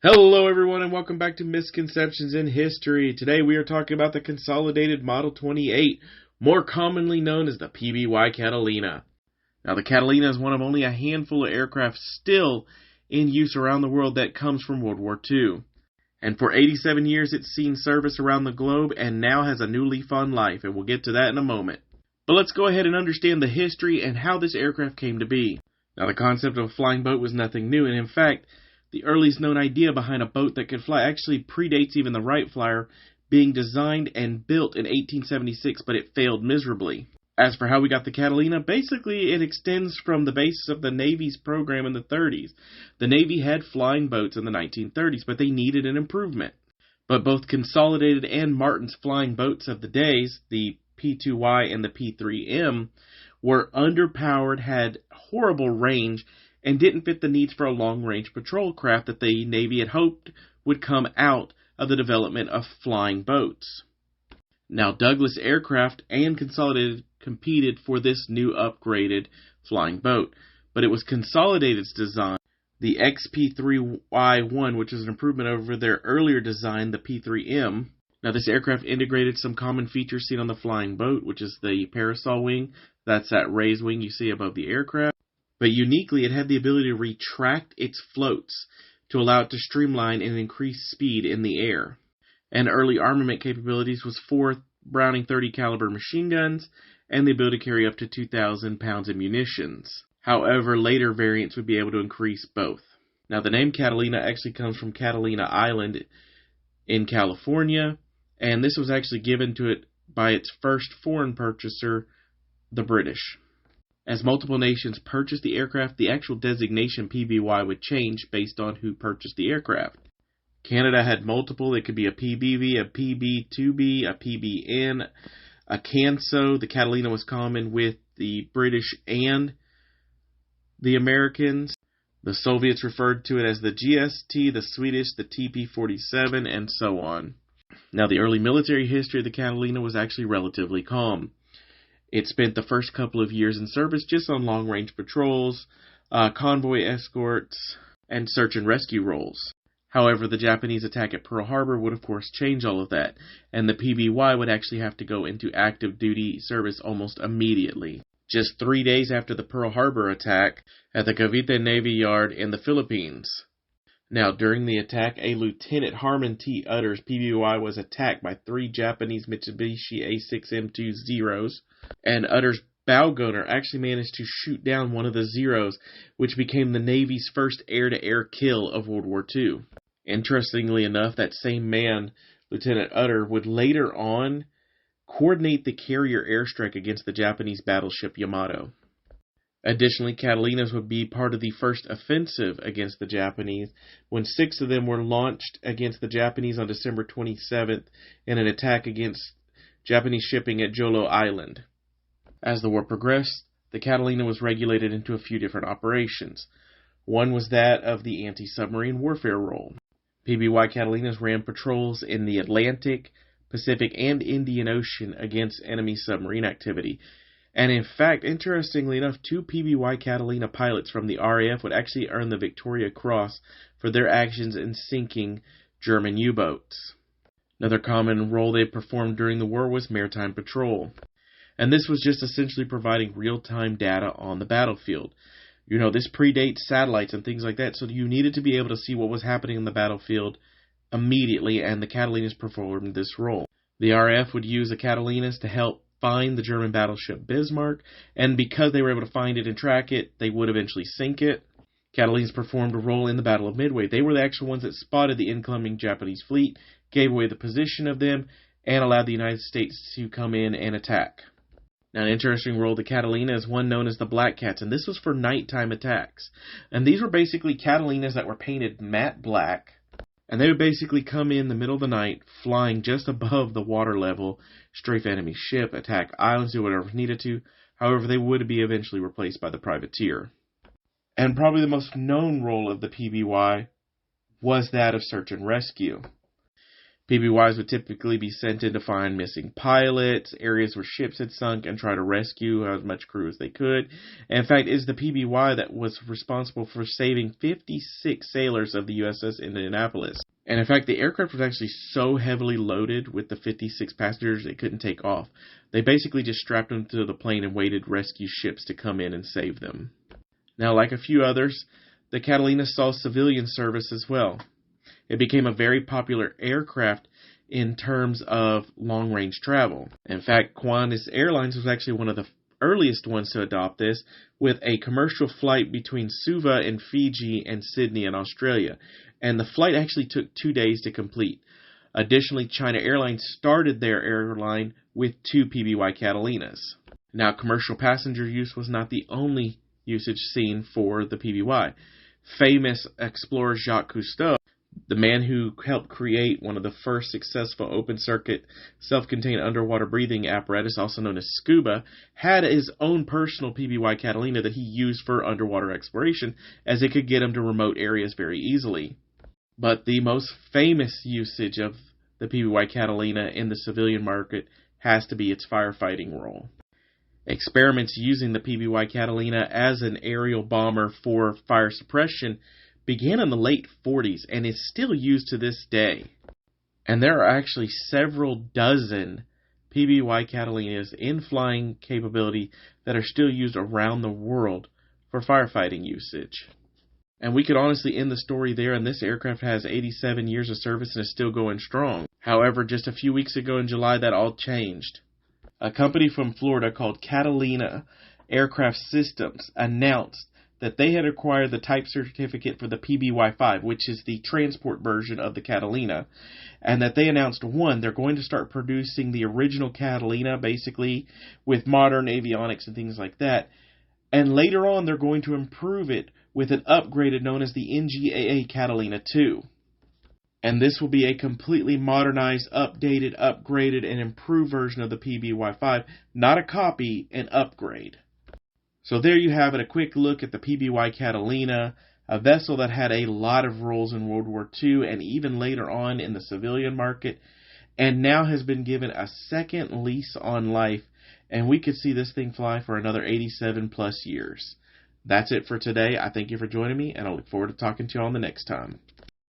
Hello everyone and welcome back to Misconceptions in History. Today we are talking about the Consolidated Model 28, more commonly known as the PBY Catalina. Now the Catalina is one of only a handful of aircraft still in use around the world that comes from World War II. And for 87 years it's seen service around the globe and now has a new leaf on life, and we'll get to that in a moment. But let's go ahead and understand the history and how this aircraft came to be. Now the concept of a flying boat was nothing new, and in fact, the earliest known idea behind a boat that could fly actually predates even the Wright Flyer being designed and built in 1876, but it failed miserably. As for how we got the Catalina, basically it extends from the basis of the Navy's program in the 30s. The Navy had flying boats in the 1930s, but they needed an improvement. But both Consolidated and Martin's flying boats of the days, the P2Y and the P3M, were underpowered, had horrible range, and didn't fit the needs for a long-range patrol craft that the Navy had hoped would come out of the development of flying boats. Now, Douglas Aircraft and Consolidated competed for this new upgraded flying boat, but it was Consolidated's design, the XP3Y1, which is an improvement over their earlier design, the P3M. Now, this aircraft integrated some common features seen on the flying boat, which is the parasol wing. That's that raised wing you see above the aircraft. But uniquely, it had the ability to retract its floats to allow it to streamline and increase speed in the air. And early armament capabilities was 4 Browning 30 caliber machine guns and the ability to carry up to 2,000 pounds of munitions. However, later variants would be able to increase both. Now, the name Catalina actually comes from Catalina Island in California, and this was actually given to it by its first foreign purchaser, the British. As multiple nations purchased the aircraft, the actual designation PBY would change based on who purchased the aircraft. Canada had multiple. It could be a PBV, a PB2B, a PBN, a CANSO. The Catalina was common with the British and the Americans. The Soviets referred to it as the GST, the Swedish, the TP-47, and so on. Now, the early military history of the Catalina was actually relatively calm. It spent the first couple of years in service just on long-range patrols, convoy escorts, and search and rescue roles. However, the Japanese attack at Pearl Harbor would of course change all of that, and the PBY would actually have to go into active duty service almost immediately. Just 3 days after the Pearl Harbor attack at the Cavite Navy Yard in the Philippines. Now, during the attack, a Lieutenant Harmon T. Utter's PBY was attacked by 3 Japanese Mitsubishi A6M2 Zeros, and Utter's bow gunner actually managed to shoot down one of the Zeros, which became the Navy's first air-to-air kill of World War II. Interestingly enough, that same man, Lieutenant Utter, would later on coordinate the carrier airstrike against the Japanese battleship Yamato. Additionally, Catalinas would be part of the first offensive against the Japanese, when 6 of them were launched against the Japanese on December 27th in an attack against Japanese shipping at Jolo Island. As the war progressed, the Catalina was regulated into a few different operations. One was that of the anti-submarine warfare role. PBY Catalinas ran patrols in the Atlantic, Pacific, and Indian Ocean against enemy submarine activity. And in fact, interestingly enough, 2 PBY Catalina pilots from the RAF would actually earn the Victoria Cross for their actions in sinking German U-boats. Another common role they performed during the war was maritime patrol. And this was just essentially providing real-time data on the battlefield. You know, this predates satellites and things like that, so you needed to be able to see what was happening in the battlefield immediately, and the Catalinas performed this role. The RAF would use the Catalinas to help find the German battleship Bismarck, and because they were able to find it and track it, they would eventually sink it. Catalinas performed a role in the Battle of Midway. They were the actual ones that spotted the incoming Japanese fleet, gave away the position of them, and allowed the United States to come in and attack. Now, an interesting role of the Catalina is one known as the Black Cats, and this was for nighttime attacks. And these were basically Catalinas that were painted matte black, and they would basically come in the middle of the night, flying just above the water level, strafe enemy ship, attack islands, do whatever needed to. However, they would be eventually replaced by the privateer. And probably the most known role of the PBY was that of search and rescue. PBYs would typically be sent in to find missing pilots, areas where ships had sunk, and try to rescue as much crew as they could. And in fact, it is the PBY that was responsible for saving 56 sailors of the USS Indianapolis. And in fact, the aircraft was actually so heavily loaded with the 56 passengers it couldn't take off. They basically just strapped them to the plane and waited rescue ships to come in and save them. Now, like a few others, the Catalina saw civilian service as well. It became a very popular aircraft in terms of long-range travel. In fact, Qantas Airlines was actually one of the earliest ones to adopt this, with a commercial flight between Suva in Fiji and Sydney in Australia. And the flight actually took 2 days to complete. Additionally, China Airlines started their airline with 2 PBY Catalinas. Now, commercial passenger use was not the only usage seen for the PBY. Famous explorer Jacques Cousteau, the man who helped create one of the first successful open-circuit, self-contained underwater breathing apparatus, also known as scuba, had his own personal PBY Catalina that he used for underwater exploration, as it could get him to remote areas very easily. But the most famous usage of the PBY Catalina in the civilian market has to be its firefighting role. Experiments using the PBY Catalina as an aerial bomber for fire suppression began in the late 40s and is still used to this day. And there are actually several dozen PBY Catalinas in flying capability that are still used around the world for firefighting usage. And we could honestly end the story there, and this aircraft has 87 years of service and is still going strong. However, just a few weeks ago in July, that all changed. A company from Florida called Catalina Aircraft Systems announced that they had acquired the type certificate for the PBY-5, which is the transport version of the Catalina, and that they announced, one, they're going to start producing the original Catalina, basically, with modern avionics and things like that, and later on they're going to improve it with an upgraded known as the NGAA Catalina 2. And this will be a completely modernized, updated, upgraded, and improved version of the PBY-5, not a copy, an upgrade. So there you have it, a quick look at the PBY Catalina, a vessel that had a lot of roles in World War II and even later on in the civilian market, and now has been given a second lease on life, and we could see this thing fly for another 87 plus years. That's it for today. I thank you for joining me, and I look forward to talking to you on the next time.